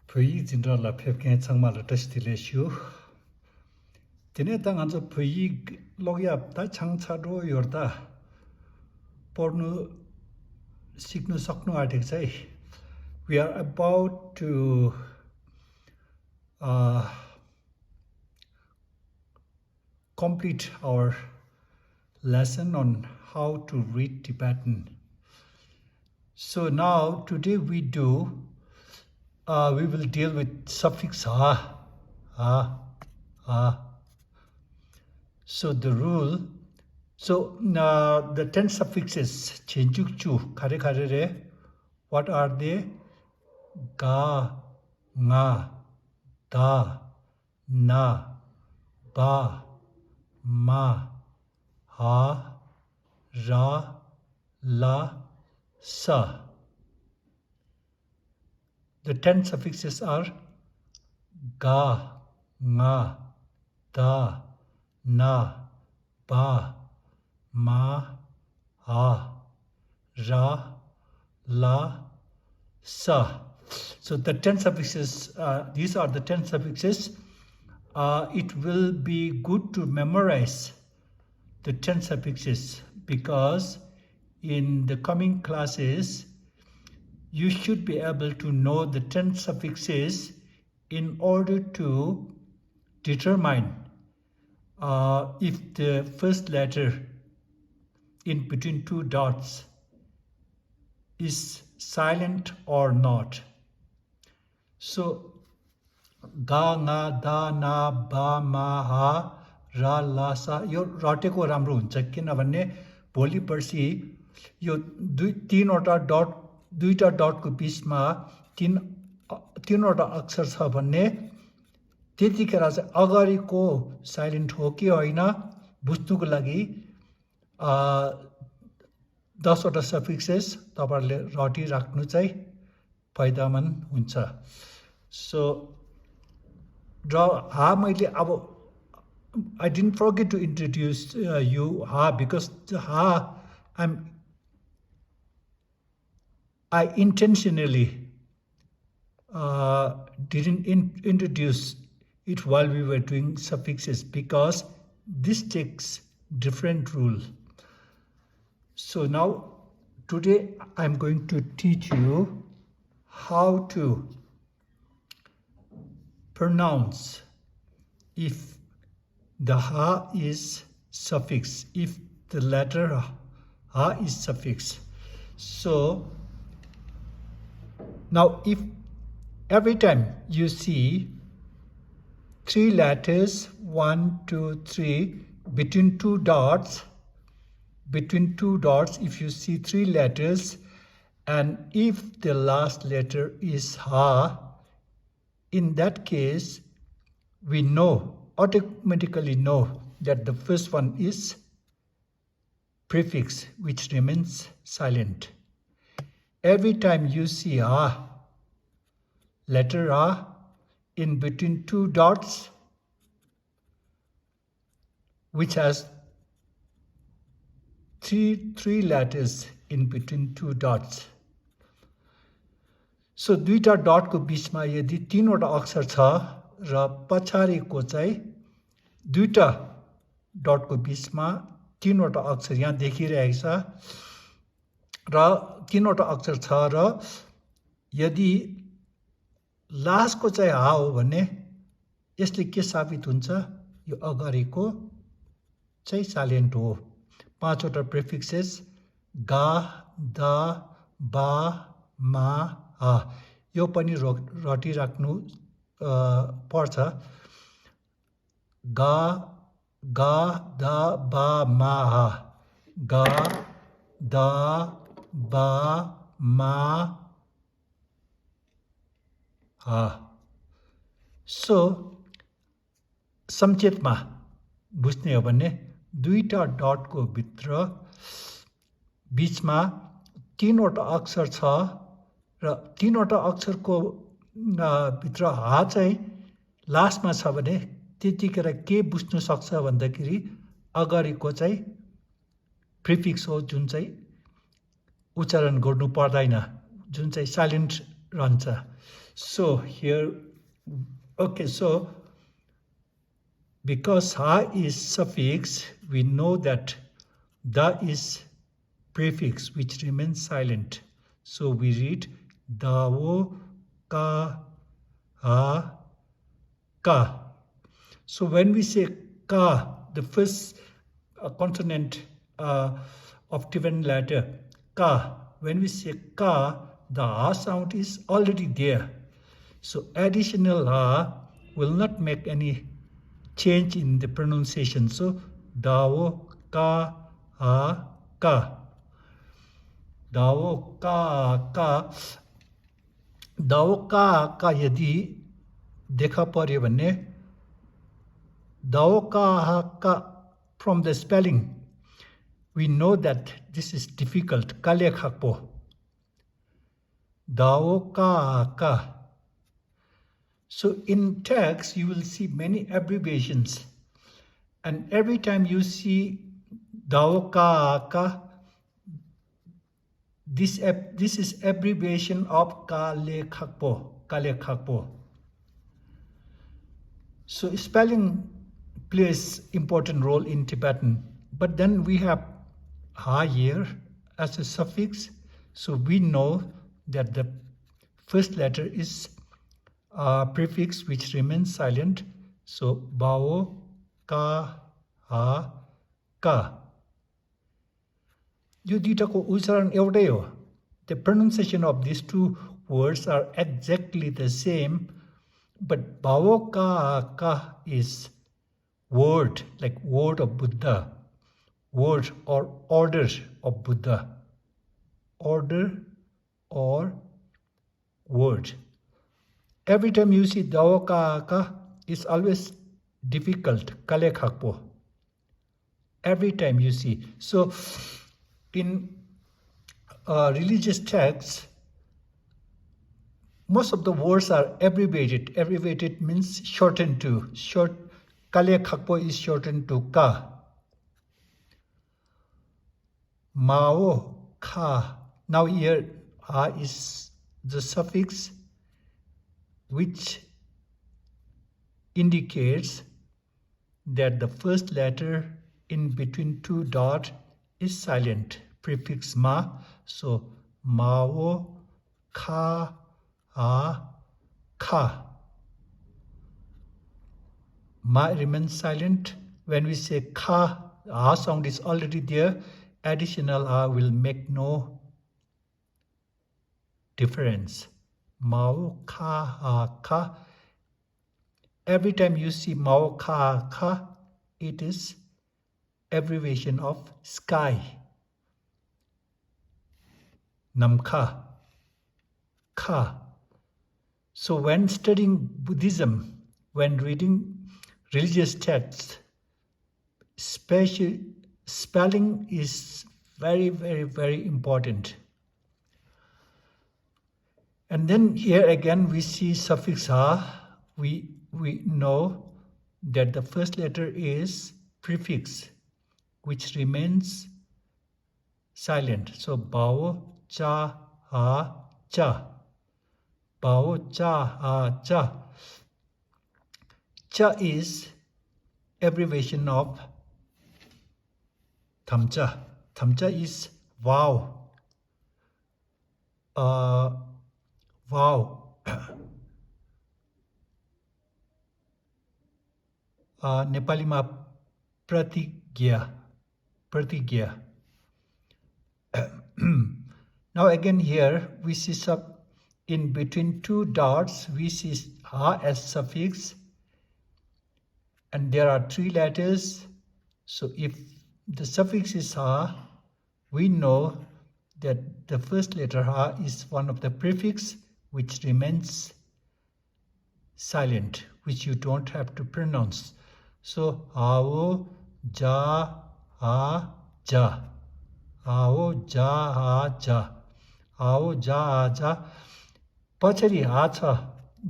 Pui general phepke changma la testile shu. Tene tang anzo pui logya ta changcha ro yorda. Pornu signu saknu artik chai. We are about to complete our lesson on how to read Tibetan. So now today we will deal with suffix ha. So the rule, the 10 suffixes chenchukchu khare re. What are they? Ga, nga, da, na, ba, ma, ha, ra, la, sa. The 10 suffixes are ga, nga, da, na, ba, ma, ha, ra, la, sa. So the 10 suffixes, these are the 10 suffixes. It will be good to memorize the 10 suffixes because in the coming classes, you should be able to know the 10 suffixes in order to determine if the first letter in between two dots is silent or not. So, ga, nga, da, na, ba, ma, ha, ra, la, sa. यो रटेको राम्रो हुन्छ किनभने भोलि पर्सि यो दुईटा डटको बीचमा तीनवटा अक्षर छ भन्ने त्यतिखेर चाहिँ अगाडिको साइलेन्ट हो कि होइन बुझ्नुको लागि 10 वटा सफिक्सेस तपाईहरुले रटिराख्नु चाहिँ फाइदामन्द हुन्छ. So ha मैले अब I didn't forget to introduce you ha because ha I intentionally didn't introduce it while we were doing suffixes because this takes different rule. So now today I'm going to teach you how to pronounce if the ha is suffix, if the letter ha is suffix. So now if every time you see 3 letters, 1, 2, 3, between two dots, if you see 3 letters, and if the last letter is ha, in that case, we automatically know that the first one is prefix, which remains silent. Every time you see ha, letter ha, in between 2 dots, which has three letters in between 2 dots. So दुईटा डटको बीचमा यदि 3 वटा अक्षर छ र पछाडीको चाहिँ दुईटा डटको बीचमा 3 वटा अक्षर यहाँ देखिरहेको छ र 3 वटा अक्षर छ र यदि लास्टको चाहिँ हा हो भने यसले के साबित हुन्छ यो अगाडिको चाहिँ साइलेन्ट हो. 5 वटा प्रिफिक्सेस गा, दा, बा, मा, हा यो पनि रटिराख्नु पर्छ. गा, दा, बा, मा, हा. गा, दा, बा, मा, हा. So संक्षेपमा बुझ्ने हो भने दुईटा डटको भित्र बीचमा 3 वटा अक्षर छ र 3 वटा अक्षरको भित्र हा चाहिँ लास्टमा छ भने त्यतिखेर के बुझ्न सक्छ भन्दाखेरि अगाडिको चाहिँ प्रिफिक्स हो जुन चाहिँ उच्चारण गर्नु पर्दैन, जुन चाहिँ साइलेन्ट रहन्छ. So here, okay, so because ha is suffix, we know that da is prefix which remains silent. So we read dao ka ha ka. So when we say ka, the first consonant of different letter ka, when we say ka, the ha sound is already there. So additional ha will not make any change in the pronunciation. So dao ka ha ka, dao ka ka, dao का यदि देखा पर्यो भने dao ka from the spelling we know that this is difficult. Kale khakpo dao ka. So in text you will see many abbreviations, and every time you see dao ka, this is abbreviation of kale khakpo. So spelling plays important role in Tibetan, but then we have ha here as a suffix, so we know that the first letter is a prefix which remains silent. So bao ka ha ka. यो दुईटाको उच्चारण एउटै हो. The pronunciation of these two words are exactly the same, but bao ka is word, like word of Buddha, word or order of Buddha, order or word. Every time you see dao ka, it's always difficult, kale khakpo. Every time you see. So in religious texts, most of the words are abbreviated. Abbreviated means shortened to. Kale khakpo is shortened to ka. Mao ka. Now here ha is the suffix which indicates that the first letter in between two dots is silent, prefix ma. So mao ka ha ka. Ma remains silent. When we say ka, ha sound is already there. Additional ha will make no difference. Mao ka ha ka. Every time you see mao ka ka, it is abbreviation of sky. Namkha, kha. So when studying Buddhism, when reading religious texts, spelling is very, very, very important. And then here again we see suffix ha. We know that the first letter is prefix which remains silent. So bao cha ha cha. Bao cha ha cha. Cha is abbreviation of thamcha. Thamcha is wow. Wow. नेपालीमा प्रतिज्ञा. Now again here we see in between two dots we see ha as suffix, and there are three letters. So if the suffix is ha, we know that the first letter ha is one of the prefix which remains silent, which you don't have to pronounce. So ao ja ha ja. Ao ja ha ja. Ao ja ha ja. पछाडि हा छ,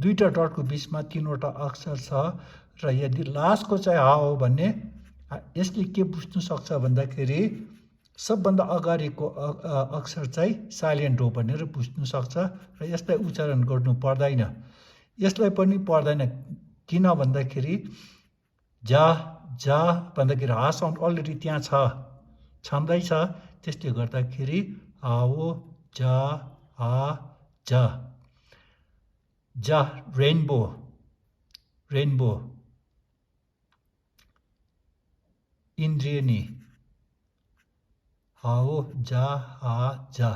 दुईटा डटको बीचमा तीनवटा अक्षर छ, र यदि लास्टको चाहिँ हा हो भने यसले के बुझ्नु सक्छ भन्दाखेरि सबभन्दा अगाडिको अक्षर चाहिँ साइलेन्ट हो भनेर बुझ्नु सक्छ र यसलाई उच्चारण गर्नु पर्दैन। यसलाई पनि पर्दैन किन भन्दाखेरि जा जा भन्दाखेरि हा साउन्ड अलरेडी त्यहाँ छँदैछ, त्यसले गर्दाखेरि आओ जा आ जा जा रेनबो रेनबो इन्द्रियणी आओ जा आ जा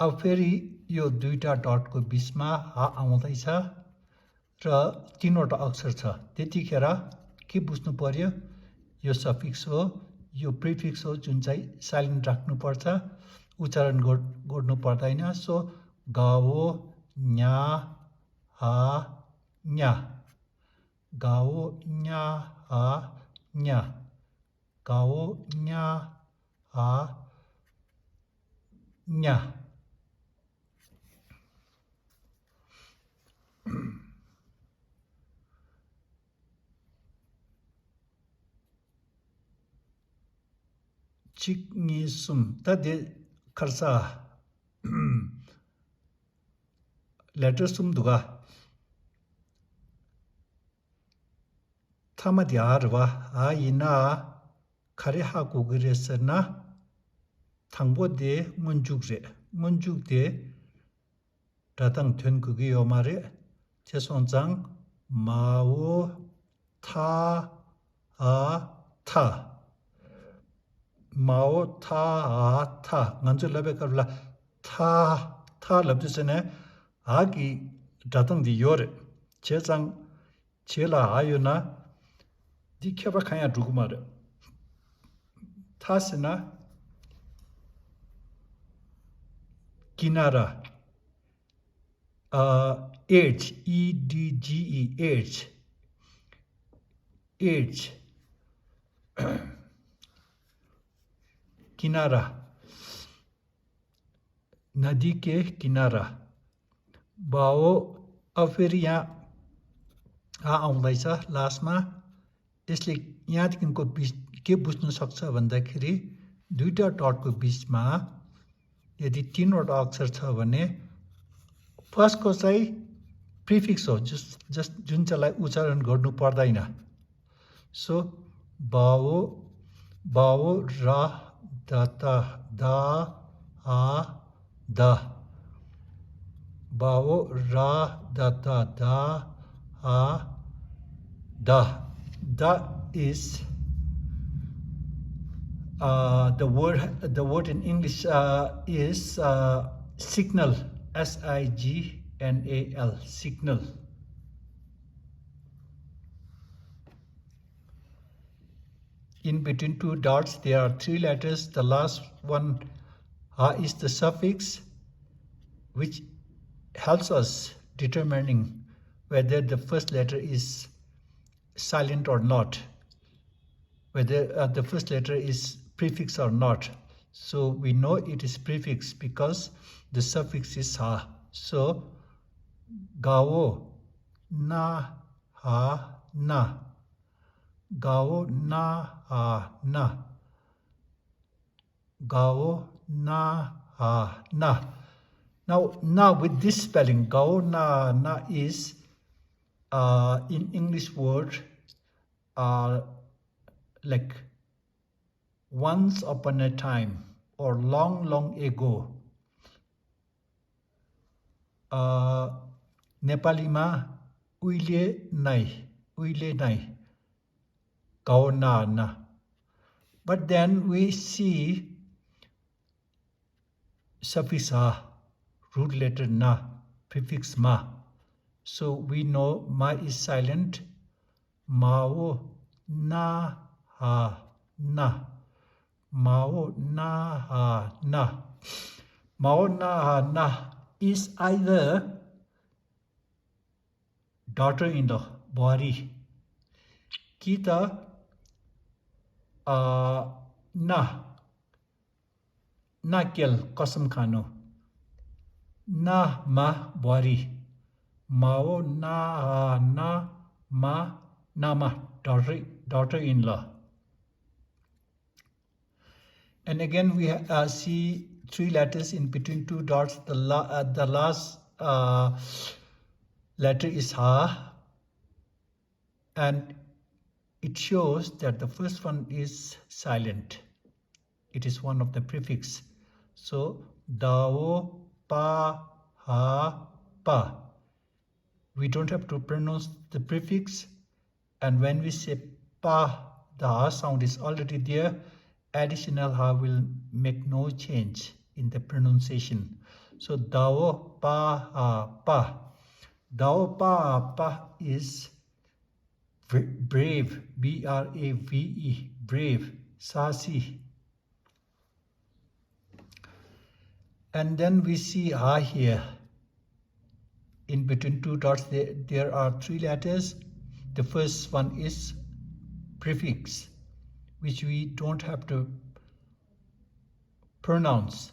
अब फेरि यो दुईटा डटको बिचमा हा आउँदैछ र तीनवटा अक्षर छ, त्यतिखेर के बुझ्नु पर्यो, यो सफिक्स हो, यो प्रिफिक्स हो जुन चाहिँ साइलेन्ट राख्नुपर्छ, उच्चारण गर्नु पर्दैन। सो गाओ न्या हा न्या गाओ न्या हा न्या गाओ न्या हा न्या। चिक्निसुम तदे खर्चा लेटर सुम दुगा थामादियारवा आइना खरे हा कुगरेसना थांबोदे munjukde datang thun kugi omare chesonjang mao tha a tha mao tha a tha nganju labe karla tha labdisene agi datang di yore chesang chela ayuna dikheba khaya dugumare thasena kinara edge edge edge किनारा नदी के किनारा बाओ अब फेरि यहाँ आउँदैछ लास्टमा, यसले यहाँदेखिको बिच के बुझ्नु सक्छ भन्दाखेरि दुईटा डटको बिचमा यदि तीनवटा अक्षर छ भने फर्स्टको चाहिँ प्रिफिक्स हो जुन चाहिँलाई उच्चारण गर्नु पर्दैन। सो बाओ बाओ रा दाता दा आ दा बाओ रा दाता दा आ दा दा is the word in English is signal, signal, signal. In between two dots there are three letters. The last one is the suffix, which helps us determining whether the first letter is silent or not, whether the first letter is prefix or not. So we know it is prefix because the suffix is ha. So gao na ha na gao na ha na gao na ha na. Now with this spelling, gao na is in English word like once upon a time or long ago. नेपालीमा उहिले नै gao na. But then we see suffix ha, root letter na, prefix ma. So we know ma is silent. Mao na ha na mao na ha na mao na ha na is either daughter-in-law buhari कि त ना केल कसम खानु ना मा बुहारी माओ ना Ma, Nama, daughter-in-law. And again, we see three letters in between two dots. The last letter is Ha, and it shows that the first one is silent. It is one of the prefix. So, Dao, Pa, Ha, Pa. We don't have to pronounce the prefix. And when we say Pa, the Ha sound is already there. Additional Ha will make no change in the pronunciation. So, Dao, Pa, Ha, Pa. Dao, Pa, Ha, Pa is brave, B-R-A-V-E, brave, Sasi. And then we see Ha here. In between two dots, there are three letters. The first one is prefix, which we don't have to pronounce.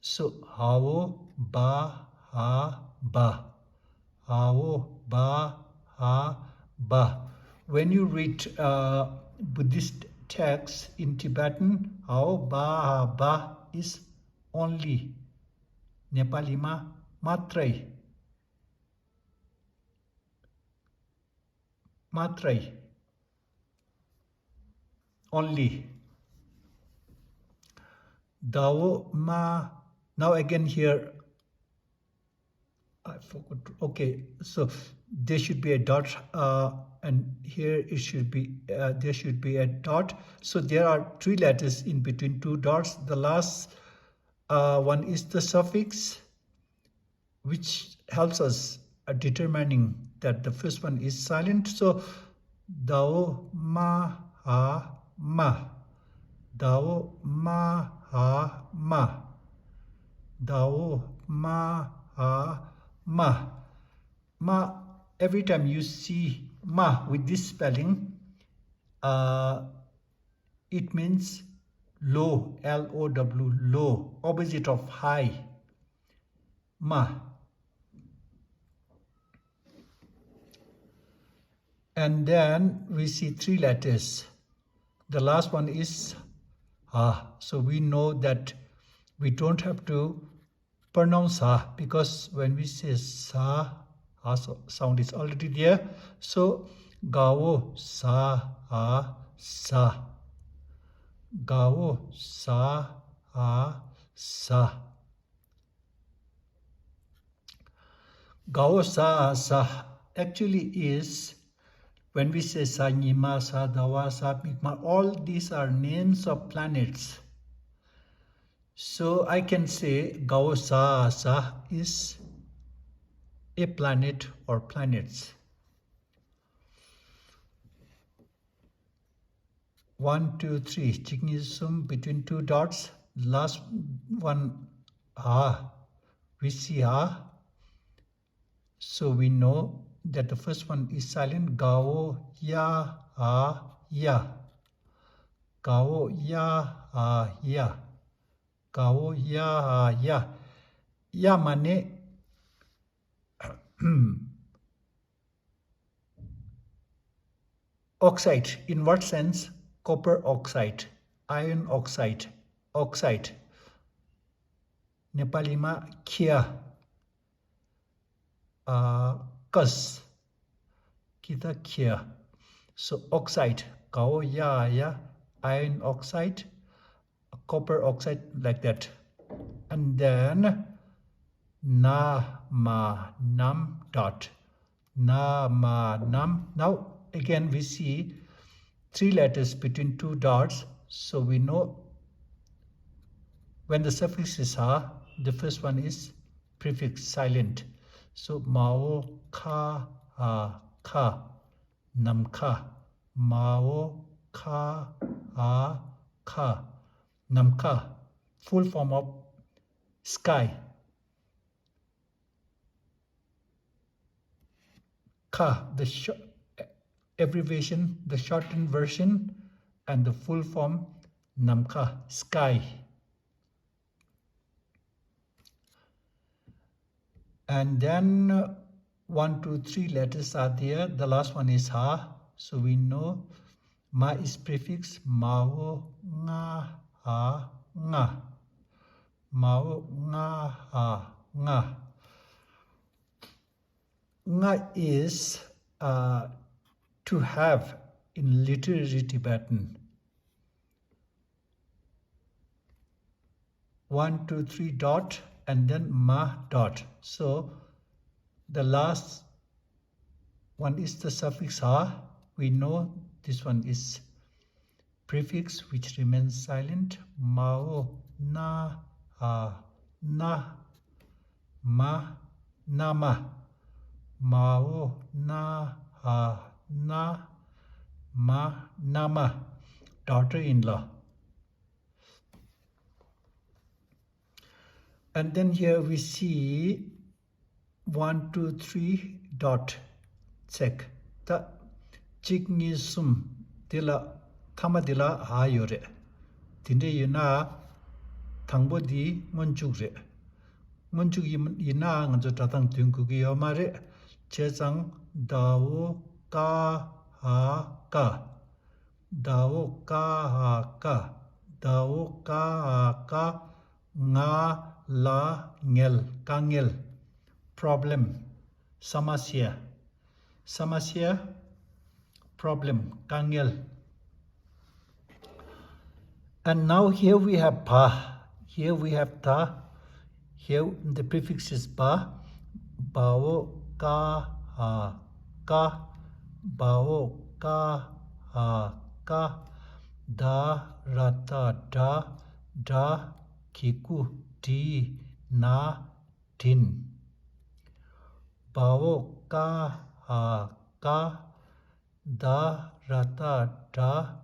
So, Hao, Ba, Ha, Ba. Hao, Ba, Ha, Ba. When you read Buddhist texts in Tibetan, Hao, Ba, Ha, Ba is only. Nepalima, Matrai. Matrai. Only. Dao, Ma. Now again here, I forgot. Okay, so there should be a dot, and here it should be there should be a dot. So there are three letters in between two dots. The last one is the suffix, which helps us determining that the first one is silent. So Dao, Ma, Ha, Ma. Dao, Ma, Ha, Ma. Dao, Ma, Ha, Ma. Ma, every time you see Ma with this spelling, it means low, L-O-W, low, opposite of high. Ma. And then we see three letters. The last one is Ha. So we know that we don't have to pronounce Ha, because when we say Sa, Ha sound is already there. So Gao, Sa, Ha, Sa. Gao, Sa, Ha, Sa. Gao, Sa, Sa actually is, when we say Sa, Nima, Sa, Dawa, Sa, Mikma, all these are names of planets. So I can say Gao, Sa, Sa is a planet or planets. 1, 2, 3. Chignisum between two dots. Last one, Ha. We see Ha. So we know that the first one is silent. Gao, Ya, Ha, Ya. Gao, Ya, Ha, Ya. Gao, Ya, Ha, Ya. Ya mane oxide. In what sense? Copper oxide, iron oxide, oxide. Nepalima kia, kas, kita kia. So oxide, Gao, Ya, Ya, iron oxide, copper oxide, like that. And then Na, Ma, Nam, dot. Na, Ma, Nam. Now again we see three letters between two dots. So we know when the suffix is Ha, the first one is prefix, silent. So Mao, Ka, Ha, Ka. Nam, Ka. Mao, Ka, Ha, Ka. Nam, Ka. Full form of sky. Ka, the abbreviation, the shortened version, and the full form, Namka, sky. And then 1, 2, 3 letters are there. The last one is ha. So we know ma is prefix. Mao, nga, ha, nga. Mao, nga, ha, nga. Nga is to have in literary Tibetan. 1, 2, 3 dot and then ma dot. So the last one is the suffix ha. We know this one is prefix which remains silent. Mao, na, ha, na, ma, nama. Mao, na, ha, na, ma, nama. Daughter-in-law. And then here we see 1, 2, 3 dot. Check. The chikni sum dila thama dila ha yore. Tinde yuna thangbo di ngonchuk re. Ngonchuk yina nganzo tatang tungkuki yomare. Chezang dao ka ha ka. Dao ka ha ka. Dao ka ha ka. Nga la ngel kangel. Problem. Samasya. Samasya. Problem. Kangel. And now here we have pa. Here we have ta. Here the prefix is ba. Bao ka ha ka. Bao ka ha ka. Da rata da. Da kiku di na tin. Bao ka ha ka. Da rata da.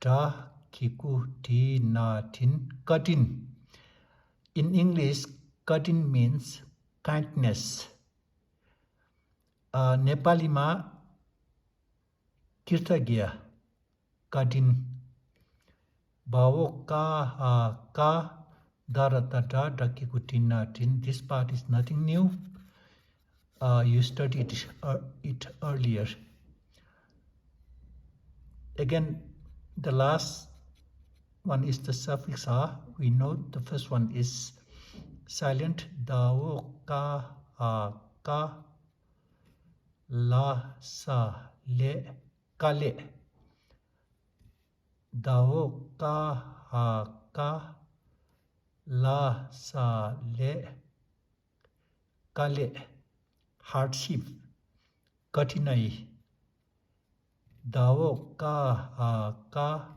Da kiku di na tin. Katin. In English, katin means kindness. Nepali ma kirtagya. Katin. Bao ka ha ka. Da rata da. Da kiku di na tin. This part is nothing new. You studied it earlier. Again, the last one is the suffix ha. We know the first one is silent. Dao ka ha ka. La sa le kale. Dao ka ha ka. La sa le kale. Hardship. Katinai. Dao ka ha ka.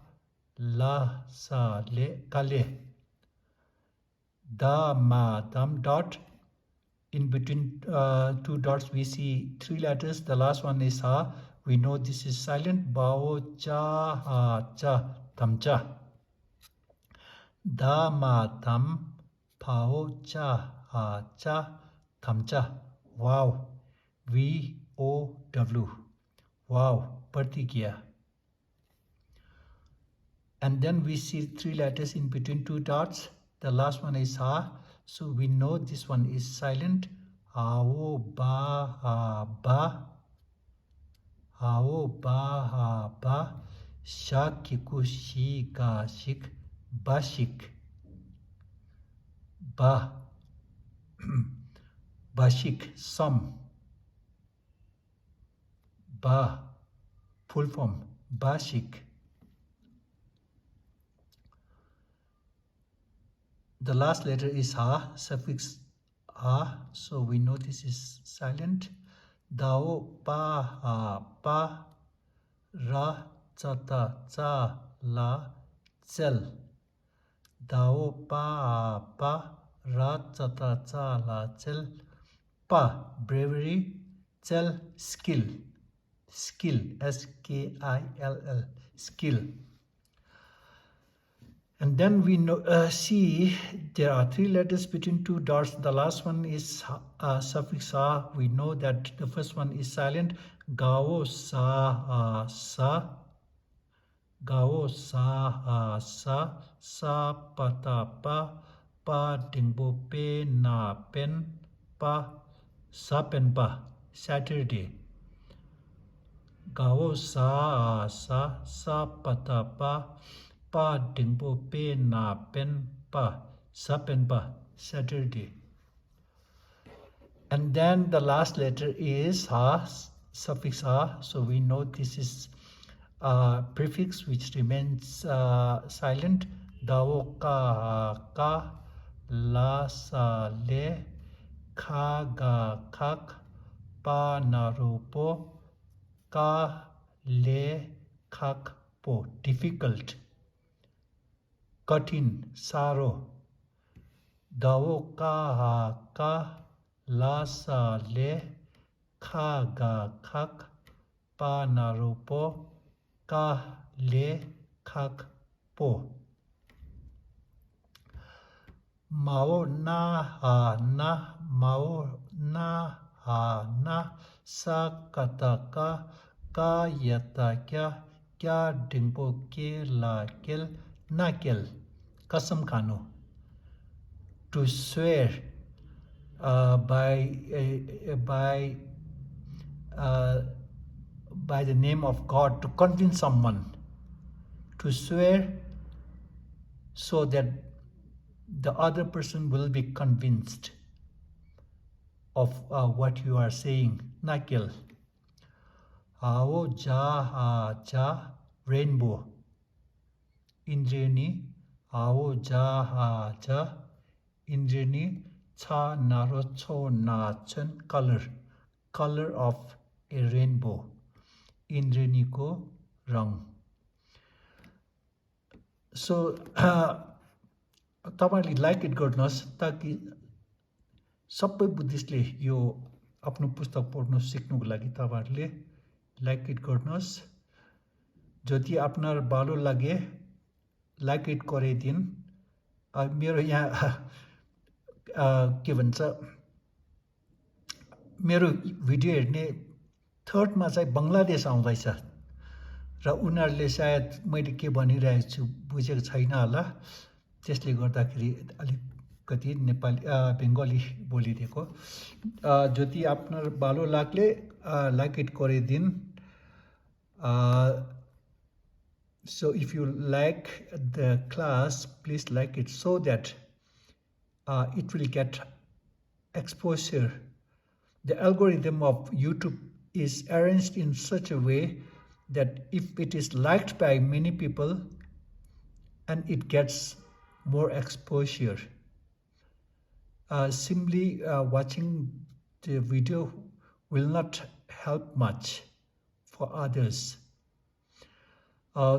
La sa le kale. Da ma dam dot. In between two dots we see 3 letters. The last one is ha. We know this is silent. Bao cha ha cha tam cha. Da ma tam pao cha ha cha tam cha. Wow. V-O-W. Wow. Pratigya. And then we see 3 letters in between 2 dots. The last one is ha. So we know this one is silent. Ao ba ha ba. Ao ba ha ba. Shakiku shi ka shik. Bashik. Ba. Bashik. Some. Ba. Full form. Bashik. The last letter is ha, suffix ha, so we know this is silent. Dao pa ha pa. Ra cha ta cha la cel. Dao pa ha pa. Ra cha ta cha la cel. Pa, bravery. Cel, skill. Skill, S-K-I-L-L, skill. And then we know, see there are 3 letters between 2 dots. The last one is suffix ha. We know that the first one is silent. Gao sa sa. Gao sa sa. Sa pata pa. Pa dingbo pe na pen. Pa sapenpa Saturday gao sa patapa pa dingpo pe na pen pa sapenpa Saturday. And then the last letter is ha, suffix ha, so we know this is a prefix which remains silent. Dao ka la sa le kha ga khak pa na ro po ka le khak po. Difficult, katin, saro. Dao ka la sa le kha ga khak pa na ro po ka le khak po. Mao na ha na mao na ha na sa kata ka yata kya dingpo ke la kel na kel. Kasam khano. To swear by the name of God, to convince someone, to swear so that the other person will be convinced of what you are saying. Nakil. Ao ja rainbow. Indreni ao ja Indreni cha naro cho na chen color of a rainbow. Indreni ko rang. So तपाईले like it गर्नुहोस् ताकि सबै बुद्धिस्टले यो आफ्नो पुस्तक पढ्न सिक्नुको लागि तपाईहरुले like it गर्नुहोस् जति आपनार भालो लागे लाइक इट गरिदिन मेरो यहाँ के भन्छ मेरो भिडियो हेर्ने थर्डमा चाहिँ बंगलादेश आउँदैछ र उनीहरुले सायद मैले के भनिरहेको छु बुझेको छैन होला त्यसले गर्दाखेरि अलिकति नेपाली बंगाली बोलिदिएको जति आपनार भालो लाग्ले लाइक इट गरिदिन so if you like the class please like it so that it will get exposure. The algorithm of YouTube is arranged in such a way that if it is liked by many people and it gets more exposure. Simply watching the video will not help much for others.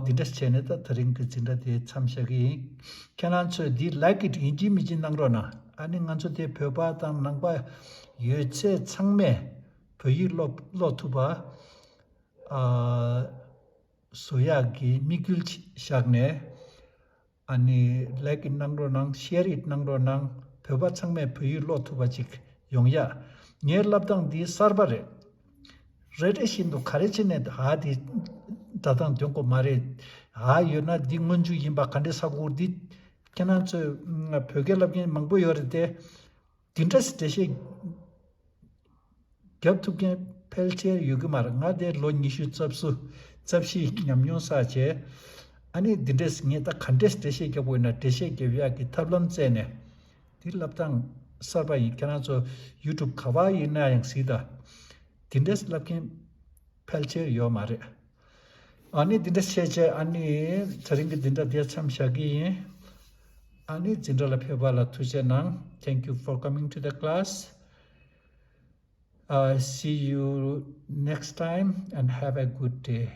This channel that ring kinda de chamshagi can answer the like it inji mijin nangrona ani nganso de pyoba tang nangba yeche changme pyi lo tuba soyagi mikul shagne ani like in nangro nang share it nangro nang pyoba changme pyi lo tuba jik yongya nyer labdang di server redeshin do kharechine hadi 다단 정고 말에 요나 딩문주 임바 간데 사고디 캐나저 벽에랍게 망보 요르데 딘트스 대시 겹투게 펠체 유그 말nga데 론니슈 접시 냠뇨사제 아니 딘트스 녜다 간데스 대시 겹보이나 대시 겹이야기 탑람제네 딜랍당 서바이 캐나저 유튜브 가와이나 양시다 딘트스 랍게 펠체 요 말에 Ani dinda seche ani charingi dinda dia chamshagi ani jindala phebala thuje nang. Thank you for coming to the class. See you next time and have a good day.